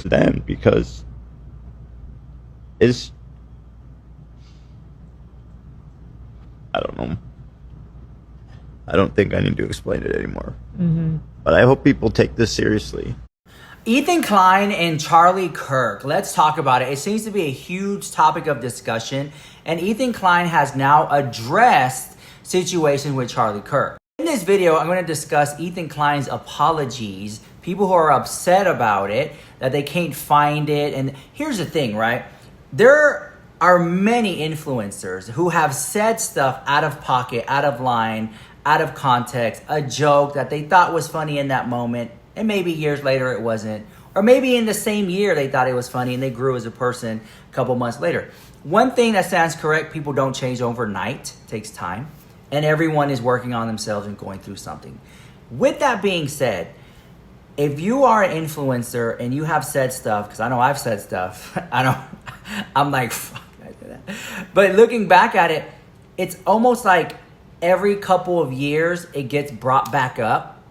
then, because it's, I don't know. I don't think I need to explain it anymore. But I hope people take this seriously. Ethan Klein and Charlie Kirk. Let's talk about it. It seems to be a huge topic of discussion, and Ethan Klein has now addressed situations with Charlie Kirk. In this video, I'm going to discuss Ethan Klein's apologies, people who are upset about it, that they can't find it. And here's the thing, right? There are many influencers who have said stuff out of pocket, out of line, out of context, a joke that they thought was funny in that moment, and maybe years later it wasn't. Or maybe in the same year they thought it was funny and they grew as a person a couple months later. One thing that sounds correct, people don't change overnight. It takes time. And everyone is working on themselves and going through something. With that being said, if you are an influencer and you have said stuff, because I know I've said stuff, I'm like, fuck, I did that. But looking back at it, it's almost like every couple of years it gets brought back up,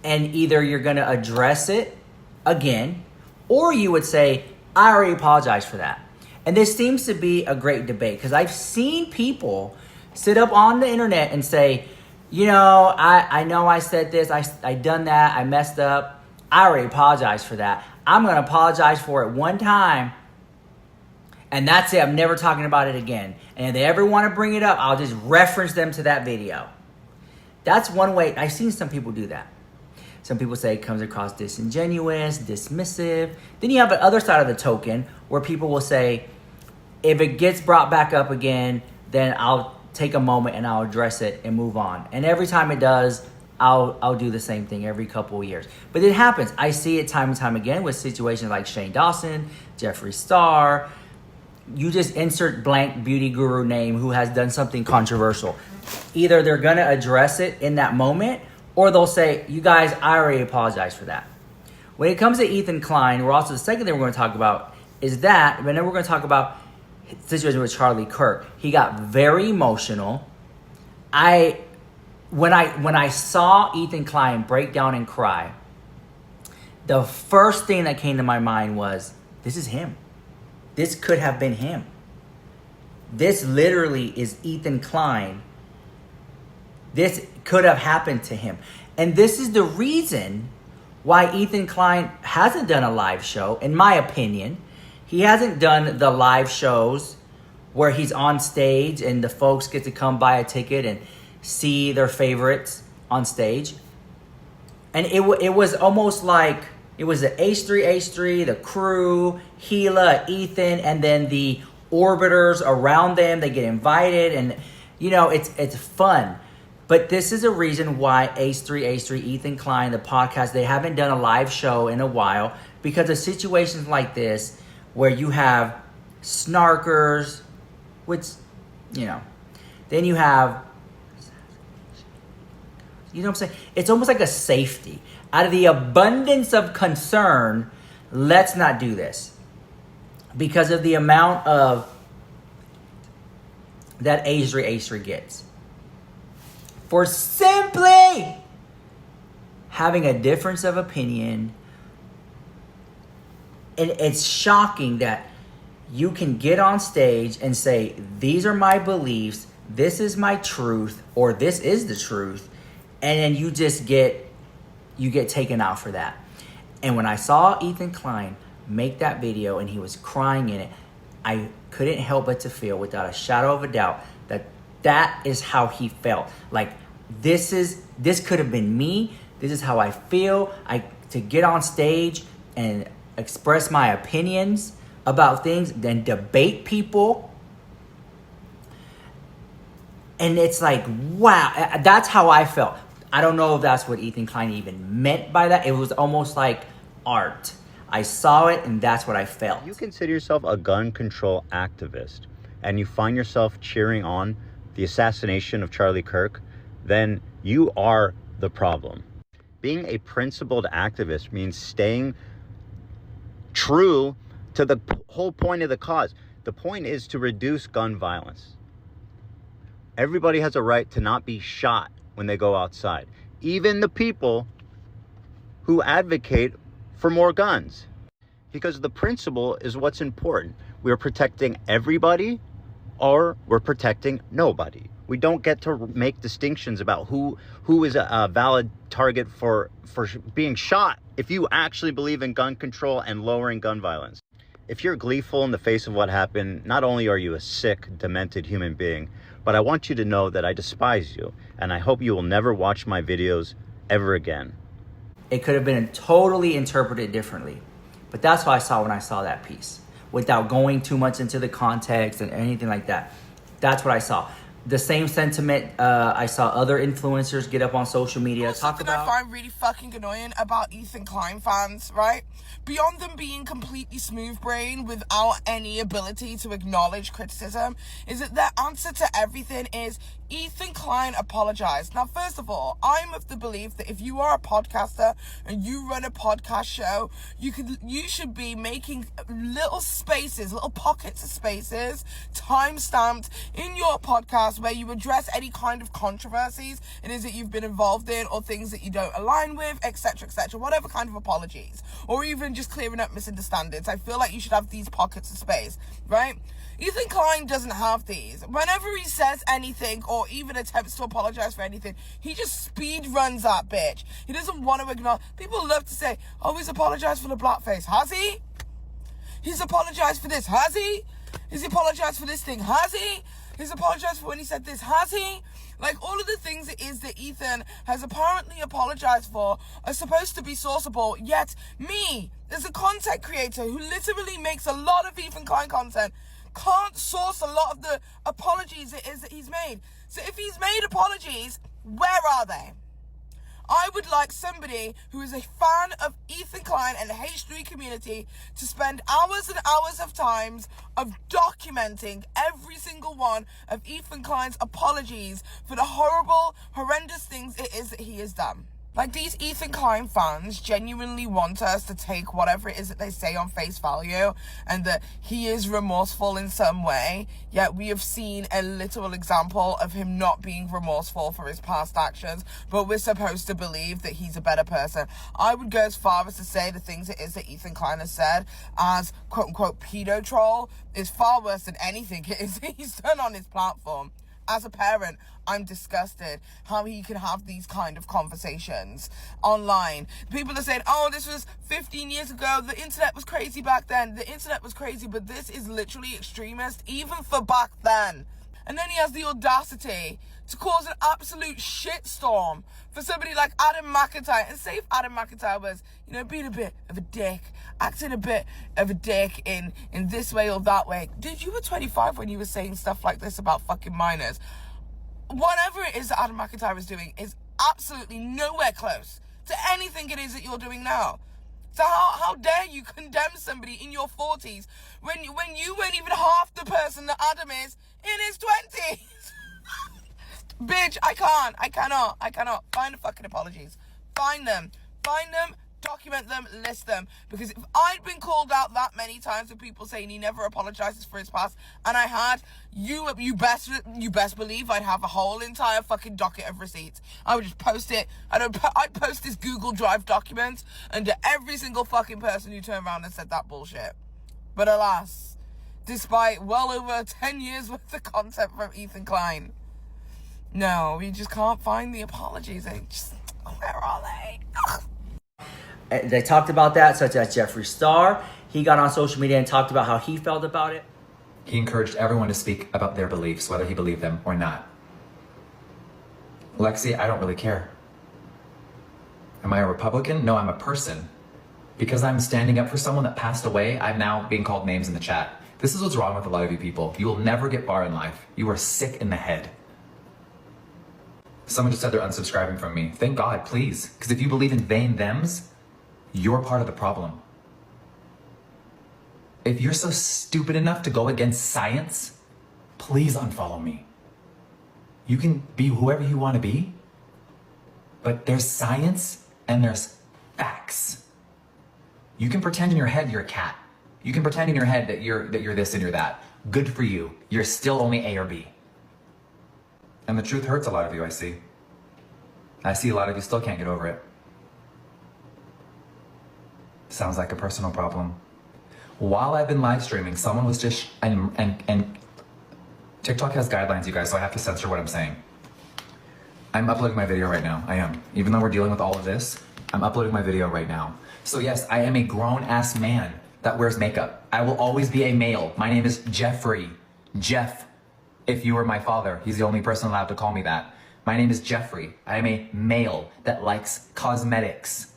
and either you're going to address it again, or you would say, I already apologized for that. And this seems to be a great debate, because I've seen people sit up on the internet and say, you know I said this, I done that, I messed up, I already apologized for that. I'm going to apologize for it one time, and that's it. I'm never talking about it again. And if they ever want to bring it up, I'll just reference them to that video. That's one way. I've seen some people do that. Some people say it comes across disingenuous, dismissive. Then you have the other side of the token where people will say, if it gets brought back up again, then I'll take a moment and I'll address it and move on. And every time it does, I'll do the same thing every couple of years. But it happens. I see it time and time again with situations like Shane Dawson, Jeffree Star. You just insert blank beauty guru name who has done something controversial. Either they're going to address it in that moment, or they'll say, you guys, I already apologize for that. When it comes to Ethan Klein, the second thing we're going to talk about is that, and then we're going to talk about the situation with Charlie Kirk. He got very emotional. When I saw Ethan Klein break down and cry, the first thing that came to my mind was, this is him. This could have been him. This literally is Ethan Klein. This could have happened to him. And this is the reason why Ethan Klein hasn't done a live show, in my opinion. He hasn't done the live shows where he's on stage and the folks get to come buy a ticket and see their favorites on stage. And it was almost like, it was the H3, the crew, Gila, Ethan, and then the orbiters around them. They get invited, and it's fun. But this is a reason why H3, Ethan Klein, the podcast, they haven't done a live show in a while, because of situations like this where you have snarkers, which, then you have, you know what I'm saying? It's almost like a safety. Out of the abundance of concern, let's not do this. Because of the amount of that H3 gets. For simply having a difference of opinion. And it's shocking that you can get on stage and say, these are my beliefs, this is my truth, or this is the truth. And then you just get taken out for that. And when I saw Ethan Klein make that video and he was crying in it, I couldn't help but to feel, without a shadow of a doubt, that is how he felt. Like, this could have been me. This is how I feel. To get on stage and express my opinions about things, then debate people. And it's like, wow, that's how I felt. I don't know if that's what Ethan Klein even meant by that. It was almost like art. I saw it, and that's what I felt. You consider yourself a gun control activist, and you find yourself cheering on the assassination of Charlie Kirk, then you are the problem. Being a principled activist means staying true to the whole point of the cause. The point is to reduce gun violence. Everybody has a right to not be shot when they go outside. Even the people who advocate for more guns. because the principle is what's important. We're protecting everybody or we're protecting nobody. We don't get to make distinctions about who is a valid target for being shot if you actually believe in gun control and lowering gun violence. If you're gleeful in the face of what happened, not only are you a sick, demented human being, but I want you to know that I despise you, and I hope you will never watch my videos ever again. It could have been totally interpreted differently. But that's what I saw when I saw that piece, without going too much into the context and anything like that. That's what I saw. The same sentiment I saw other influencers get up on social media talk about. Something I find really fucking annoying about Ethan Klein fans, right? Beyond them being completely smooth-brained without any ability to acknowledge criticism, is that their answer to everything is, Ethan Klein apologized. Now, first of all, I'm of the belief that if you are a podcaster and you run a podcast show, you should be making little spaces, little pockets of spaces, time-stamped in your podcast where you address any kind of controversies it is that you've been involved in or things that you don't align with, etc., whatever kind of apologies, or even just clearing up misunderstandings. I feel like you should have these pockets of space, right? Ethan Klein doesn't have these. Whenever he says anything or even attempts to apologize for anything, he just speed runs that bitch. He doesn't want to acknowledge. People love to say, oh, he's apologized for the blackface. Has he? He's apologized for this. Has he? Has he apologized for this thing? Has he? He's apologized for when he said this. Has he? Like, all of the things it is that Ethan has apparently apologized for are supposed to be sourceable, yet me, as a content creator who literally makes a lot of Ethan Klein content, can't source a lot of the apologies it is that he's made. So if he's made apologies, where are they? I would like somebody who is a fan of Ethan Klein and the H3 community to spend hours and hours of times of documenting every single one of Ethan Klein's apologies for the horrible, horrendous things it is that he has done. Like, these Ethan Klein fans genuinely want us to take whatever it is that they say on face value and that he is remorseful in some way, yet we have seen a literal example of him not being remorseful for his past actions, but we're supposed to believe that he's a better person. I would go as far as to say the things it is that Ethan Klein has said as quote-unquote pedo troll is far worse than anything it is that he's done on his platform. As a parent, I'm disgusted how he can have these kind of conversations online. People are saying, oh, this was 15 years ago. The internet was crazy back then. The internet was crazy, but this is literally extremist, even for back then. And then he has the audacity to cause an absolute shitstorm for somebody like Adam McIntyre. And say if Adam McIntyre was, being a bit of a dick, acting a bit of a dick in this way or that way. Dude, you were 25 when you were saying stuff like this about fucking minors. Whatever it is that Adam McIntyre is doing is absolutely nowhere close to anything it is that you're doing now. So how dare you condemn somebody in your 40s when you weren't even half the person that Adam is in his 20s? Bitch, I cannot. Find the fucking apologies. Find them, document them, list them. Because if I'd been called out that many times with people saying he never apologizes for his past, and I had, you best believe I'd have a whole entire fucking docket of receipts. I would just post it. I'd post this Google Drive document under every single fucking person who turned around and said that bullshit. But alas, despite well over 10 years worth of content from Ethan Klein, no, we just can't find the apologies. Where are they? They talked about that, such as Jeffree Star. He got on social media and talked about how he felt about it. He encouraged everyone to speak about their beliefs, whether he believed them or not. Lexi, I don't really care. Am I a Republican? No, I'm a person. Because I'm standing up for someone that passed away, I'm now being called names in the chat. This is what's wrong with a lot of you people. You will never get far in life. You are sick in the head. Someone just said they're unsubscribing from me. Thank God, please. Because if you believe in they and thems, you're part of the problem. If you're so stupid enough to go against science, please unfollow me. You can be whoever you want to be, but there's science and there's facts. You can pretend in your head you're a cat. You can pretend in your head that you're this and you're that. Good for you. You're still only A or B. And the truth hurts a lot of you, I see. I see a lot of you still can't get over it. Sounds like a personal problem. While I've been live streaming, someone was just, and TikTok has guidelines, you guys, so I have to censor what I'm saying. I'm uploading my video right now. I am. Even though we're dealing with all of this, I'm uploading my video right now. So yes, I am a grown-ass man that wears makeup. I will always be a male. My name is Jeffree. Jeff, if you were my father, he's the only person allowed to call me that. My name is Jeffree. I am a male that likes cosmetics.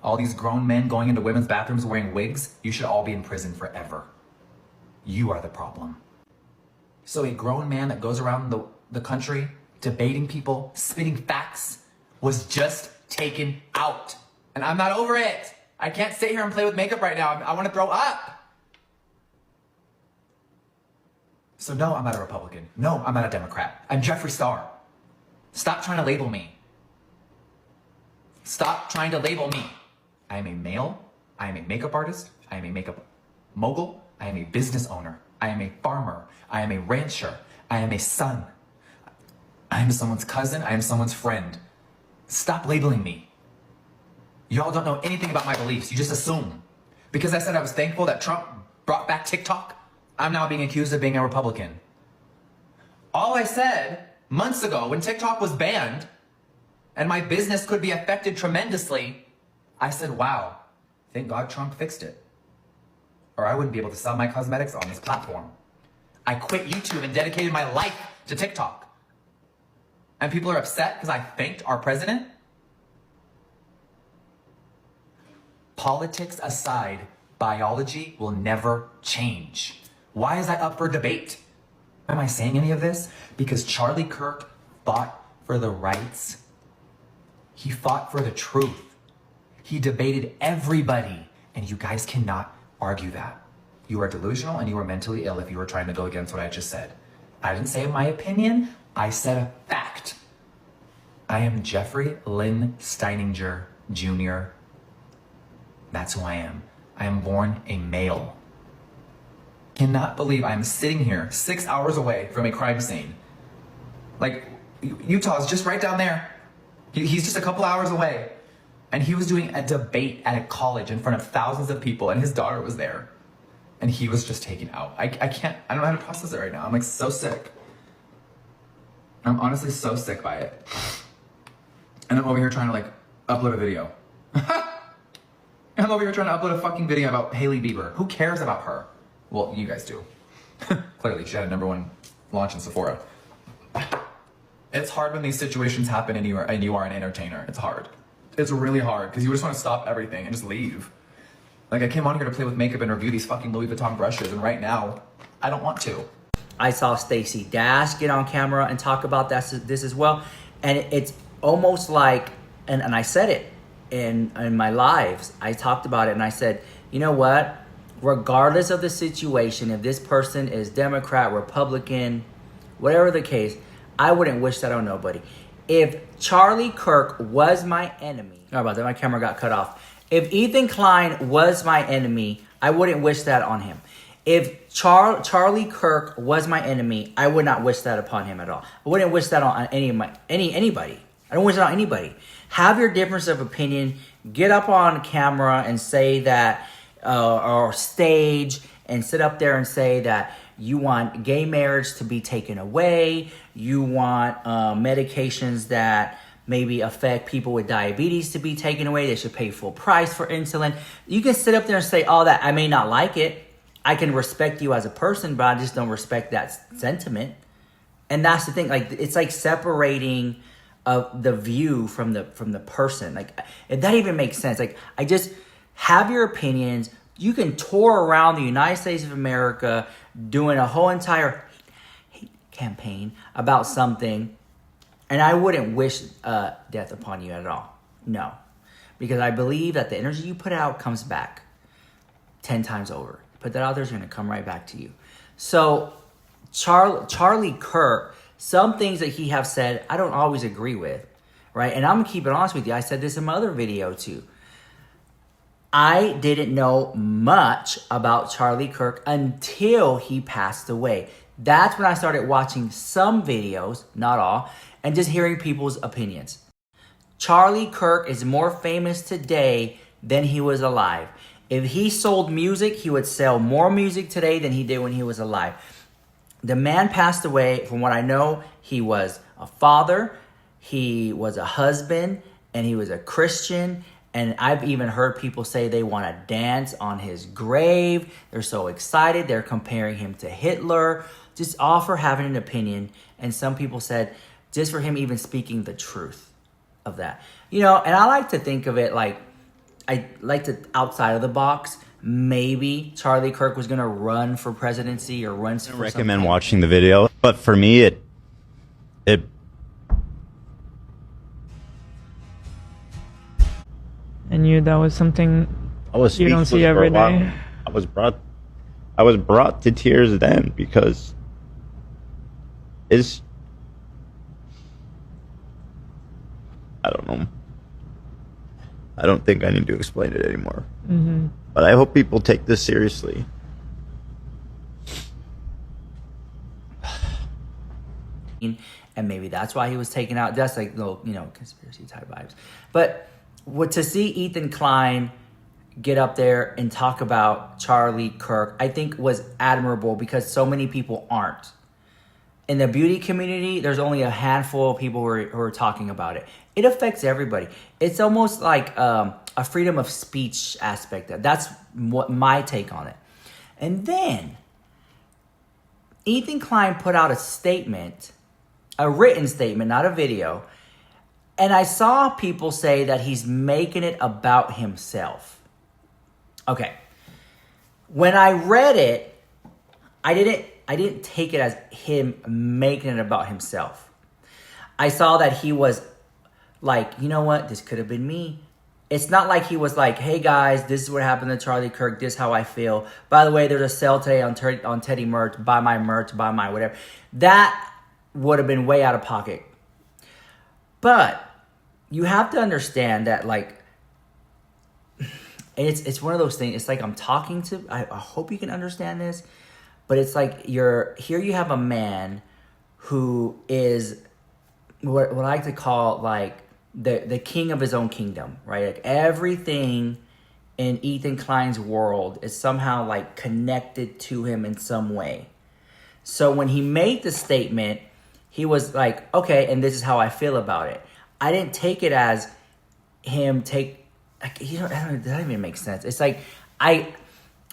All these grown men going into women's bathrooms wearing wigs, you should all be in prison forever. You are the problem. So a grown man that goes around the country debating people, spitting facts, was just taken out. And I'm not over it. I can't sit here and play with makeup right now. I want to throw up. So no, I'm not a Republican. No, I'm not a Democrat. I'm Jeffree Star. Stop trying to label me. Stop trying to label me. I am a male. I am a makeup artist. I am a makeup mogul. I am a business owner. I am a farmer. I am a rancher. I am a son. I am someone's cousin. I am someone's friend. Stop labeling me. Y'all don't know anything about my beliefs. You just assume. Because I said I was thankful that Trump brought back TikTok, I'm now being accused of being a Republican. All I said months ago when TikTok was banned and my business could be affected tremendously, I said, wow, thank God Trump fixed it. Or I wouldn't be able to sell my cosmetics on this platform. I quit YouTube and dedicated my life to TikTok. And people are upset because I thanked our president? Politics aside, biology will never change. Why is that up for debate? Am I saying any of this? Because Charlie Kirk fought for the rights. He fought for the truth. He debated everybody. And you guys cannot argue that. You are delusional and you are mentally ill if you were trying to go against what I just said. I didn't say my opinion. I said a fact. I am Jeffree Lynn Steininger Jr. That's who I am. I am born a male. Cannot believe I'm sitting here 6 hours away from a crime scene. Like, Utah's just right down there. He's just a couple hours away. And he was doing a debate at a college in front of thousands of people, and his daughter was there. And he was just taken out. I don't know how to process it right now. I'm like so sick. I'm honestly so sick by it. And I'm over here trying to like upload a video. I'm over here trying to upload a fucking video about Hailey Bieber. Who cares about her? Well, you guys do. Clearly, she had a #1 launch in Sephora. It's hard when these situations happen and you are an entertainer. It's hard. It's really hard because you just want to stop everything and just leave. Like, I came on here to play with makeup and review these fucking Louis Vuitton brushes, and right now, I don't want to. I saw Stacey Dash get on camera and talk about this as well. And it's almost like, and I said it in my lives, I talked about it and I said, you know what? Regardless of the situation, if this person is Democrat, Republican, whatever the case, I wouldn't wish that on nobody. If Charlie Kirk was my enemy, sorry about that, my camera got cut off. If Ethan Klein was my enemy, I wouldn't wish that on him. If Charlie Kirk was my enemy, I would not wish that upon him at all. I wouldn't wish that on anybody. I don't wish it on anybody. Have your difference of opinion. Get up on camera and say that, or stage and sit up there and say that you want gay marriage to be taken away. You want medications that maybe affect people with diabetes to be taken away. They should pay full price for insulin. You can sit up there and say all that. I may not like it. I can respect you as a person, but I just don't respect that sentiment. And that's the thing. Like, it's like separating the view from the person. Like, if that even makes sense. Like, I just have your opinions. You can tour around the United States of America doing a whole entire hate campaign about something, and I wouldn't wish death upon you at all. No. Because I believe that the energy you put out comes back 10 times over. Put that out there, it's going to come right back to you. So Charlie Kirk, some things that he have said, I don't always agree with, right? And I'm going to keep it honest with you. I said this in my other video too. I didn't know much about Charlie Kirk until he passed away. That's when I started watching some videos, not all, and just hearing people's opinions. Charlie Kirk is more famous today than he was alive. If he sold music, he would sell more music today than he did when he was alive. The man passed away. From what I know, he was a father, he was a husband, and he was a Christian. And I've even heard people say they want to dance on his grave. They're so excited. They're comparing him to Hitler, just all for having an opinion. And some people said just for him even speaking the truth of that. You know, and I like to think of it like, I like to outside of the box. Maybe Charlie Kirk was going to run for presidency or run for I recommend watching the video. But for me, it And that was something you don't see every day. I was brought to tears then because I don't know. I don't think I need to explain it anymore. Mm-hmm. But I hope people take this seriously. And maybe that's why he was taken out. That's like little, conspiracy type vibes. But to see Ethan Klein get up there and talk about Charlie Kirk, I think was admirable because so many people aren't. In the beauty community, there's only a handful of people who are talking about it. It affects everybody. It's almost like a freedom of speech aspect. That's what my take on it. And then Ethan Klein put out a statement, a written statement, not a video. And I saw people say that he's making it about himself. Okay. When I read it, I didn't take it as him making it about himself. I saw that he was like, you know what? This could have been me. It's not like he was like, hey guys, this is what happened to Charlie Kirk. This is how I feel. By the way, there's a sale today on Teddy merch. Buy my merch, buy my whatever. That would have been way out of pocket. But you have to understand that, like, it's one of those things. It's like I'm talking to, I hope you can understand this, but it's like here you have a man who is what I like to call like the king of his own kingdom, right? Like everything in Ethan Klein's world is somehow like connected to him in some way. So when he made the statement, he was like, okay, and this is how I feel about it. I didn't take it as him that doesn't even make sense. It's like, I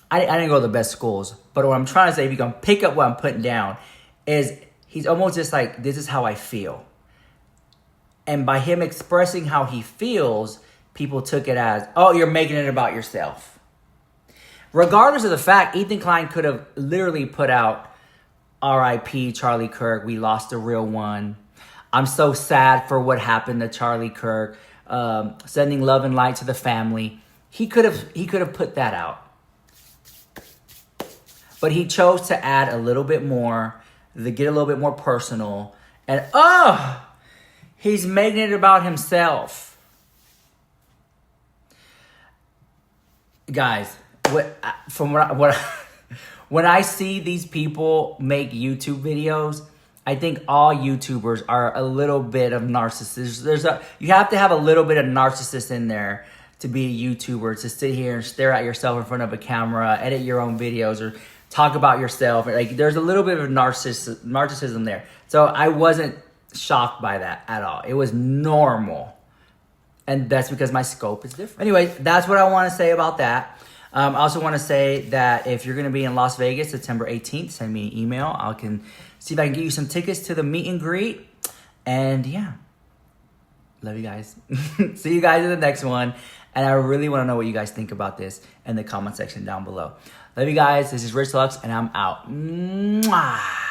didn't go to the best schools, but what I'm trying to say, if you can pick up what I'm putting down, is he's almost just like, this is how I feel. And by him expressing how he feels, people took it as, oh, you're making it about yourself. Regardless of the fact, Ethan Klein could have literally put out, R.I.P. Charlie Kirk, we lost a real one. I'm so sad for what happened to Charlie Kirk. Sending love and light to the family. He could have put that out. But he chose to add a little bit more, to get a little bit more personal. And he's making it about himself. Guys, when I see these people make YouTube videos, I think all YouTubers are a little bit of narcissists. You have to have a little bit of narcissist in there to be a YouTuber, to sit here and stare at yourself in front of a camera, edit your own videos, or talk about yourself. Like there's a little bit of narcissism there. So I wasn't shocked by that at all. It was normal. And that's because my scope is different. Anyway, that's what I want to say about that. I also want to say that if you're going to be in Las Vegas, September 18th, send me an email. I can see if I can get you some tickets to the meet and greet. And yeah, love you guys. See you guys in the next one. And I really want to know what you guys think about this in the comment section down below. Love you guys. This is Rich Lux, and I'm out. Mwah.